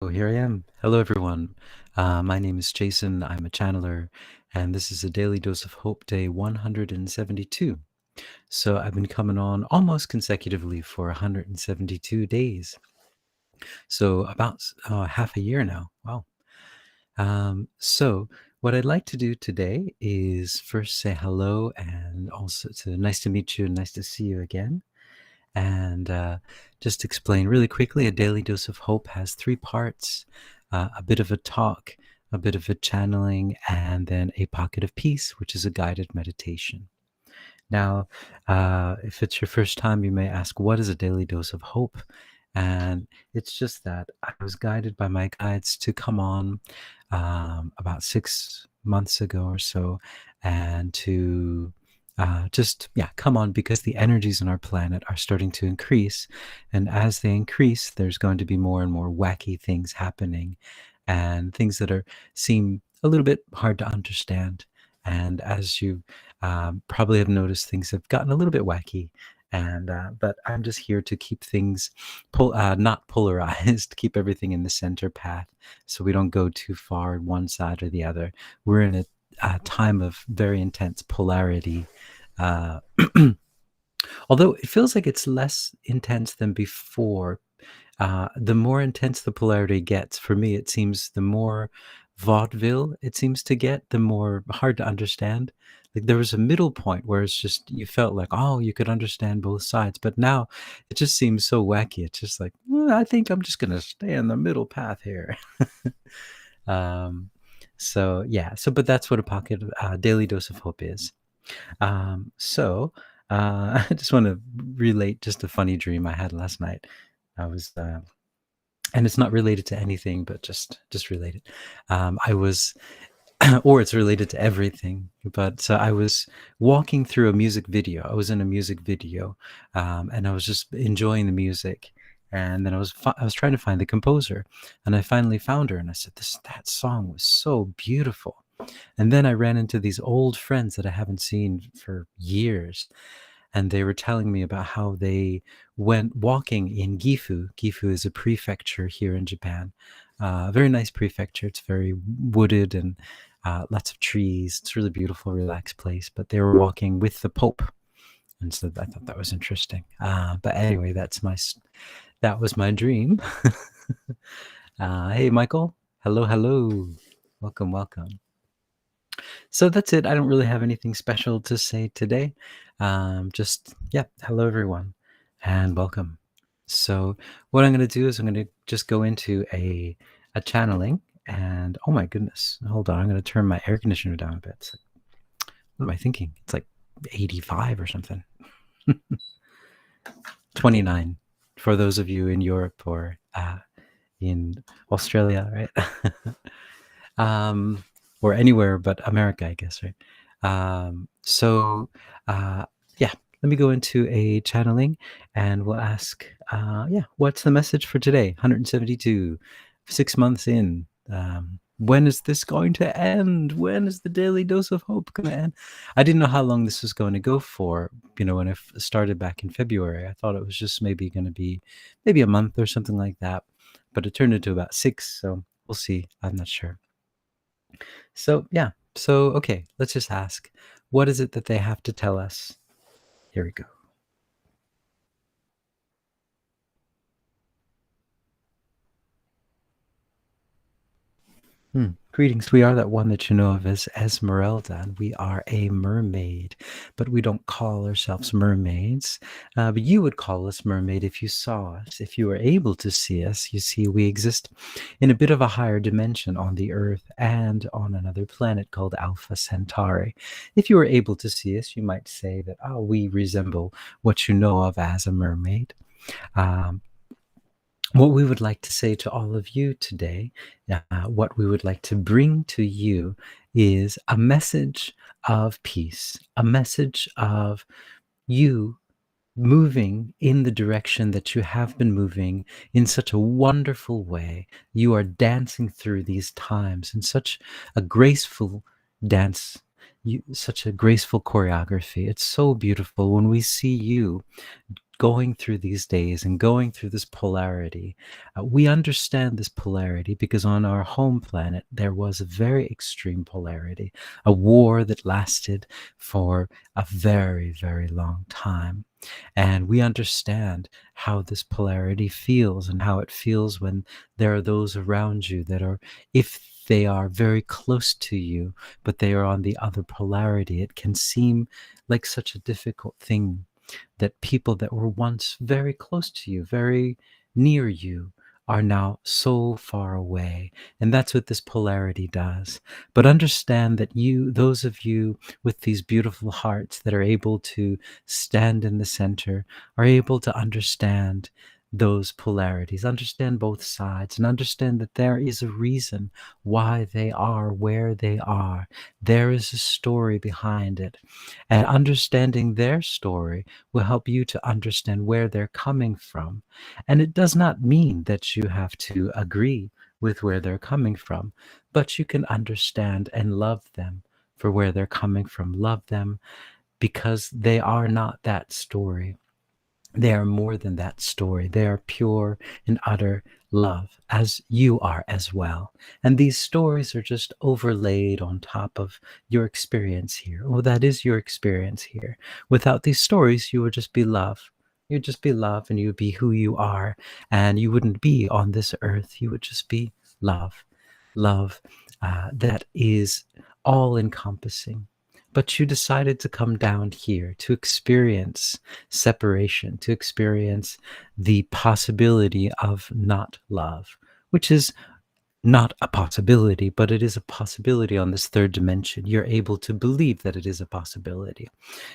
Oh, here I am. Hello, everyone. My name is Jason. I'm a channeler, and this is a Daily Dose of Hope Day 172. So I've been coming on almost consecutively for 172 days. So about half a year now. Wow. So what I'd like to do today is first say hello and also to nice to meet you and nice to see you again. And just explain really quickly, a Daily Dose of Hope has three parts: a bit of a talk, a bit of a channeling, and then a pocket of peace, which is a guided meditation. Now, if it's your first time, you may ask, what is a Daily Dose of Hope? And it's just that I was guided by my guides to come on about 6 months ago or so, and to come on because the energies on our planet are starting to increase. And as they increase, there's going to be more and more wacky things happening, and things that seem a little bit hard to understand. And as you probably have noticed, things have gotten a little bit wacky. And but I'm just here to keep things not polarized, keep everything in the center path, so we don't go too far on one side or the other. We're in a time of very intense polarity. Uh, Although it feels like it's less intense than before. The more intense the polarity gets, for me, it seems the more vaudeville it seems to get, the more hard to understand. Like there was a middle point where it's just you felt like, oh, you could understand both sides, but now it just seems so wacky. It's just like, I think I'm just gonna stay in the middle path here. um, so yeah, but that's what a pocket daily dose of hope is. I just want to relate just a funny dream I had last night. I was, and it's not related to anything, but just related. I was, or it's related to everything. But I was walking through a music video. I was in a music video, and I was just enjoying the music. And then I was trying to find the composer, and I finally found her. And I said, that song was so beautiful. And then I ran into these old friends that I haven't seen for years, and they were telling me about how they went walking in Gifu. Gifu is a prefecture here in Japan. A very nice prefecture. It's very wooded and lots of trees. It's a really beautiful, relaxed place. But they were walking with the Pope, and so I thought that was interesting. But anyway, that was my dream. Hey, Michael. Hello, hello. Welcome, welcome. So that's it. I don't really have anything special to say today. Hello everyone, and welcome. So what I'm going to do is I'm going to just go into a channeling, and oh my goodness, hold on, I'm going to turn my air conditioner down a bit. So, what am I thinking? It's like 85 or something. 29 for those of you in Europe or in Australia, right? Or anywhere but America, I guess, right? Let me go into a channeling, and we'll ask, what's the message for today? 172, 6 months in. When is this going to end? When is the Daily Dose of Hope going to end? I didn't know how long this was going to go for. When I started back in February, I thought it was just maybe going to be maybe a month or something like that. But it turned into about 6, so we'll see. I'm not sure. Okay, let's just ask, what is it that they have to tell us? Here we go. Greetings. We are that one that you know of as Esmerelda, and we are a mermaid, but we don't call ourselves mermaids. But you would call us mermaid if you saw us. If you were able to see us, you see we exist in a bit of a higher dimension on the Earth and on another planet called Alpha Centauri. If you were able to see us, you might say that, oh, we resemble what you know of as a mermaid. What we would like to say to all of you today, what we would like to bring to you is a message of peace, a message of you moving in the direction that you have been moving in such a wonderful way. You are dancing through these times in such a graceful dance. such a graceful choreography. It's so beautiful when we see you going through these days and going through this polarity. We understand this polarity because on our home planet there was a very extreme polarity, a war that lasted for a very, very long time. And we understand how this polarity feels and how it feels when there are those around you that are, if they are very close to you, but they are on the other polarity, it can seem like such a difficult thing that people that were once very close to you, very near you, are now so far away. And that's what this polarity does. But understand that you, those of you with these beautiful hearts that are able to stand in the center, are able to understand those polarities, understand both sides, and understand that there is a reason why they are where they are. There is a story behind it. And understanding their story will help you to understand where they're coming from. And it does not mean that you have to agree with where they're coming from, but you can understand and love them for where they're coming from. Love them because they are not that story. They are more than that story. They are pure and utter love, as you are as well. And these stories are just overlaid on top of your experience here. Well, that is your experience here. Without these stories, you would just be love. You'd just be love and you would be who you are. And you wouldn't be on this earth. You would just be love. Love that is all encompassing. But you decided to come down here to experience separation, to experience the possibility of not love, which is not a possibility, but it is a possibility on this third dimension. You're able to believe that it is a possibility.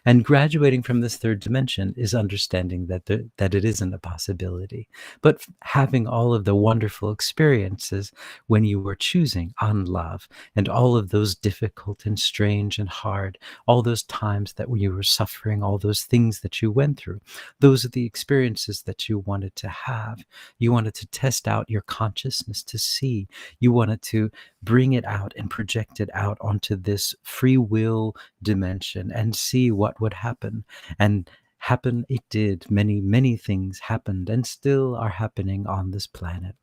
And graduating from this third dimension is understanding that that it isn't a possibility, but having all of the wonderful experiences when you were choosing on love, and all of those difficult and strange and hard, all those times that you were suffering, all those things that you went through. Those are the experiences that you wanted to have. You wanted to test out your consciousness to see. You wanted to bring it out and project it out onto this free will dimension and see what would happen. And happen it did. Many, many things happened and still are happening on this planet.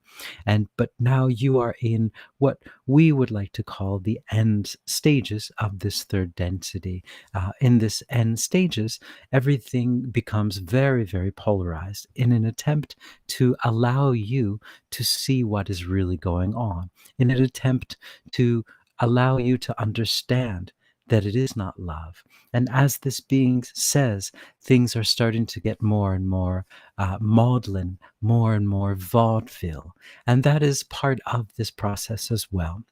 But now you are in what we would like to call the end stages of this third density. In this end stages, everything becomes very, very polarized in an attempt to allow you to see what is really going on, in an attempt to allow you to understand that it is not love. And as this being says, things are starting to get more and more maudlin, more and more vaudeville. And that is part of this process as well.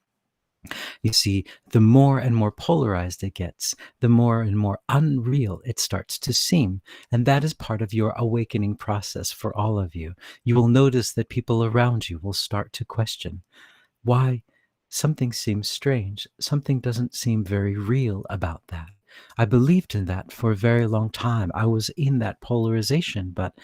You see, the more and more polarized it gets, the more and more unreal it starts to seem. And that is part of your awakening process for all of you. You will notice that people around you will start to question why something seems strange. Something doesn't seem very real about that. I believed in that for a very long time. I was in that polarization, but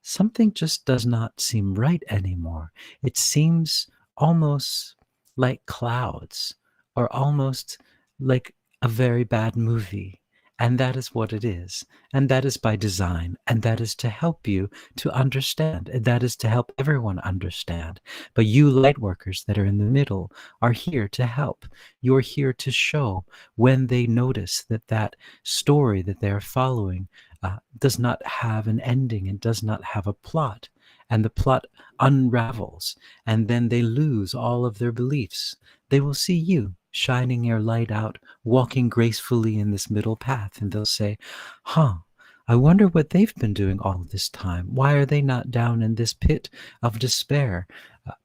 something just does not seem right anymore. It seems almost like clouds, or almost like a very bad movie. And that is what it is. And that is by design. And that is to help you to understand. And that is to help everyone understand. But you light workers that are in the middle are here to help. You're here to show when they notice that that story that they're following does not have an ending and does not have a plot. And the plot unravels, and then they lose all of their beliefs. They will see you shining your light out, walking gracefully in this middle path, and they'll say, huh, I wonder what they've been doing all this time. Why are they not down in this pit of despair?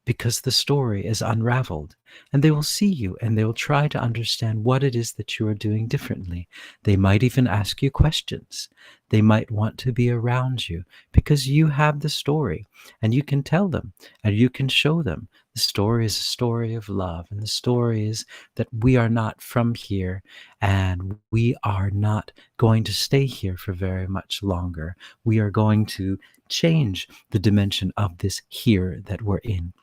Because the story is unraveled. And they will see you and they will try to understand what it is that you are doing differently. They might even ask you questions. They might want to be around you because you have the story and you can tell them and you can show them. The story is a story of love, and the story is that we are not from here and we are not going to stay here for very much longer. We are going to change the dimension of this here that we're in.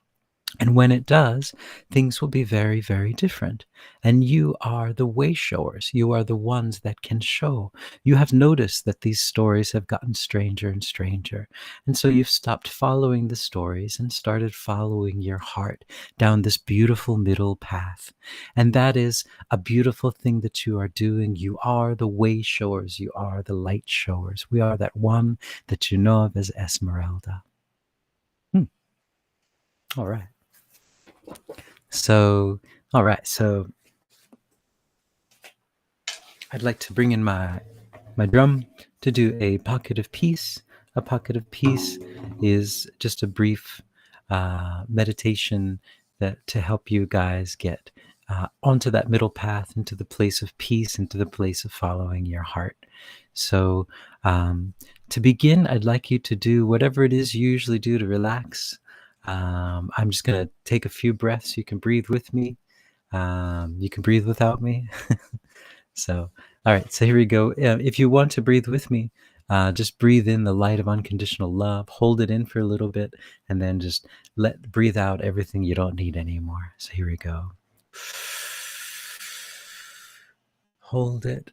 And when it does, things will be very, very different. And you are the way showers. You are the ones that can show. You have noticed that these stories have gotten stranger and stranger. And so you've stopped following the stories and started following your heart down this beautiful middle path. And that is a beautiful thing that you are doing. You are the way showers. You are the light showers. We are that one that you know of as Esmeralda. Hmm. All right. So, all right. So I'd like to bring in my drum to do a pocket of peace. A pocket of peace is just a brief meditation that to help you guys get onto that middle path, into the place of peace, into the place of following your heart. So to begin, I'd like you to do whatever it is you usually do to relax. I'm just going to take a few breaths. You can breathe with me. You can breathe without me. So, all right. So here we go. If you want to breathe with me, just breathe in the light of unconditional love. Hold it in for a little bit, and then just breathe out everything you don't need anymore. So here we go. Hold it.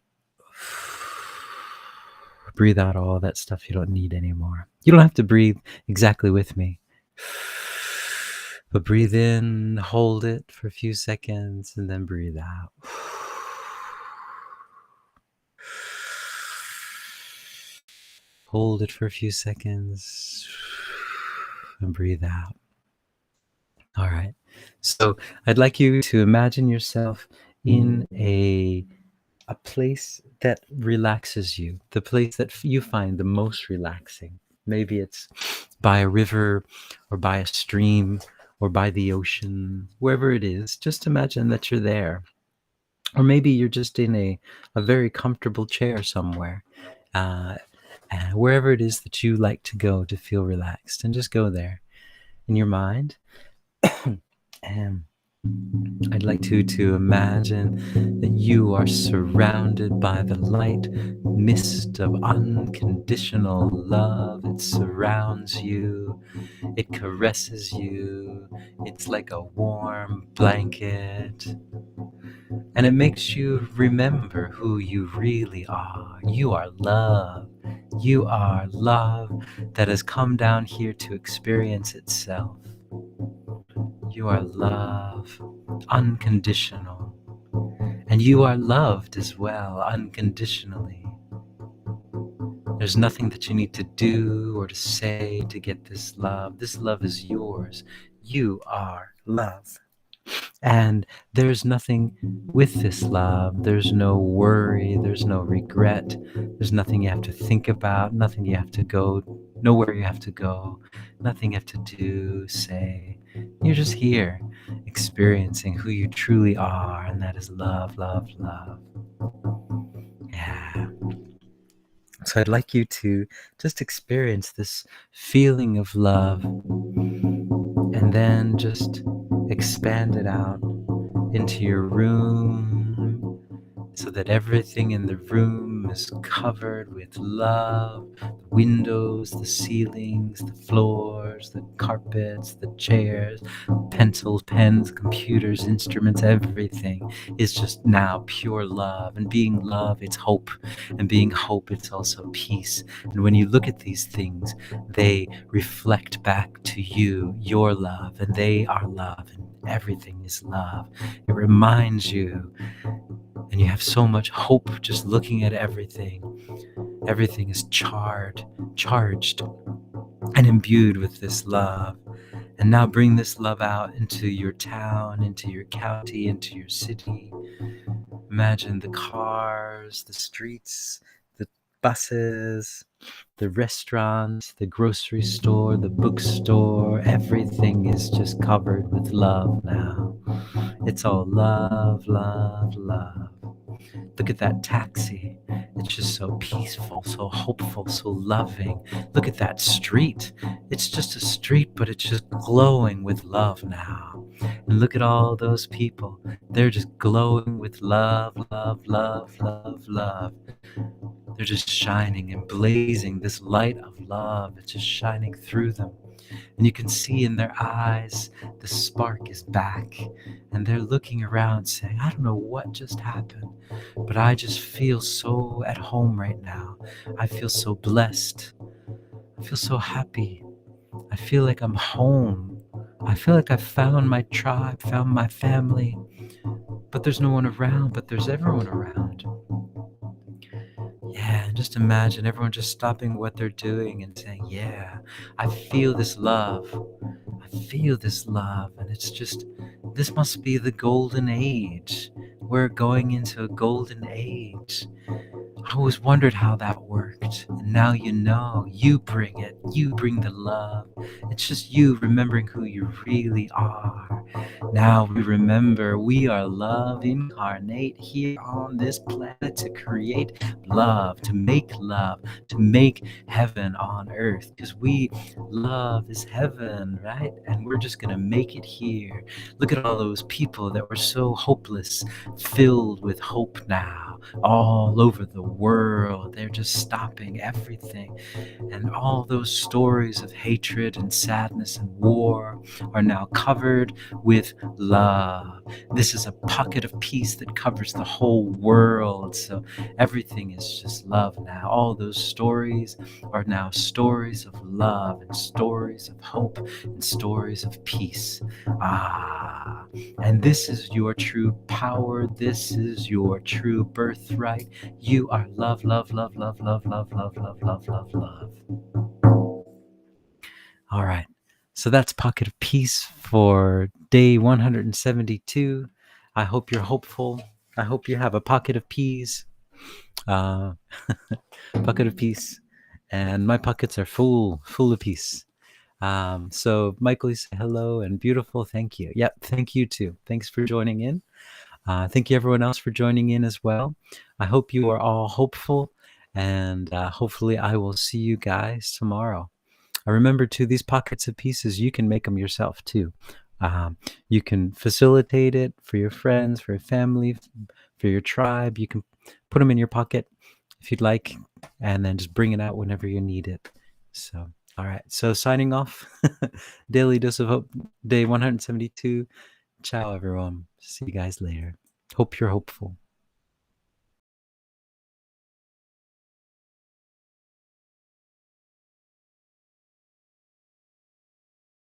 Breathe out all that stuff you don't need anymore. You don't have to breathe exactly with me. But breathe in, hold it for a few seconds, and then breathe out. Hold it for a few seconds and breathe out. All right. So I'd like you to imagine yourself in a place that relaxes you, the place that you find the most relaxing. Maybe it's by a river or by a stream or by the ocean, wherever it is. Just imagine that you're there. Or maybe you're just in a very comfortable chair somewhere. Wherever it is that you like to go to feel relaxed, and just go there in your mind. And I'd like you to imagine that you are surrounded by the light mist of unconditional love. It surrounds you, it caresses you, it's like a warm blanket. And it makes you remember who you really are. You are love. You are love that has come down here to experience itself. You are love, unconditional. And you are loved as well, unconditionally. There's nothing that you need to do or to say to get this love. This love is yours. You are love. And there's nothing with this love. There's no worry. There's no regret. There's nothing you have to think about. Nothing you have to go, nowhere you have to go. Nothing you have to do, say. You're just here experiencing who you truly are. And that is love, love, love. Yeah. So I'd like you to just experience this feeling of love and then just expand it out into your room so that everything in the room is covered with love. The windows, the ceilings, the floors, the carpets, the chairs, pencils, pens, computers, instruments, everything is just now pure love. And being love, it's hope. And being hope, it's also peace. And when you look at these things, they reflect back to you, your love, and they are love, and everything is love. It reminds you, and you have so much hope just looking at everything. Everything is charged, and imbued with this love. And now bring this love out into your town, into your county, into your city. Imagine the cars, the streets, the buses, the restaurants, the grocery store, the bookstore. Everything is just covered with love now. It's all love, love, love. Look at that taxi. It's just so peaceful, so hopeful, so loving. Look at that street. It's just a street, but it's just glowing with love now. And look at all those people. They're just glowing with love, love, love, love, love. They're just shining and blazing this light of love. It's just shining through them. And you can see in their eyes the spark is back. And they're looking around saying, I don't know what just happened, but I just feel so at home right now. I feel so blessed. I feel so happy. I feel like I'm home. I feel like I found my tribe, found my family. But there's no one around, but there's everyone around. Yeah, and just imagine everyone just stopping what they're doing and saying, yeah, I feel this love. I feel this love. And it's just, this must be the golden age. We're going into a golden age. I always wondered how that worked. And now you know, you bring it. You bring the love. It's just you remembering who you really are. Now we remember we are love incarnate here on this planet to create love, to make heaven on earth. Because love is heaven, right? And we're just going to make it here. Look at all those people that were so hopeless, filled with hope now, all over the world. They're just stopping everything. And all those stories of hatred and sadness and war are now covered with love. This is a pocket of peace that covers the whole world. So everything is just love now. All those stories are now stories of love and stories of hope and stories of peace. Ah, and this is your true power. This is your true birthright. You are love, love, love, love, love, love, love, love, love, love, love. All right. So that's Pocket of Peace for day 172. I hope you're hopeful. I hope you have a pocket of peace. Uh, pocket of peace. And my pockets are full of peace. So Michael, you say hello and beautiful. Thank you. Yep. Thank you too. Thanks for joining in. Thank you everyone else for joining in as well. I hope you are all hopeful, and hopefully I will see you guys tomorrow. Remember too, these pockets of pieces, you can make them yourself too. You can facilitate it for your friends, for your family, for your tribe. You can put them in your pocket if you'd like, and then just bring it out whenever you need it. So, all right. So signing off, Daily Dose of Hope, day 172. Ciao, everyone. See you guys later. Hope you're hopeful.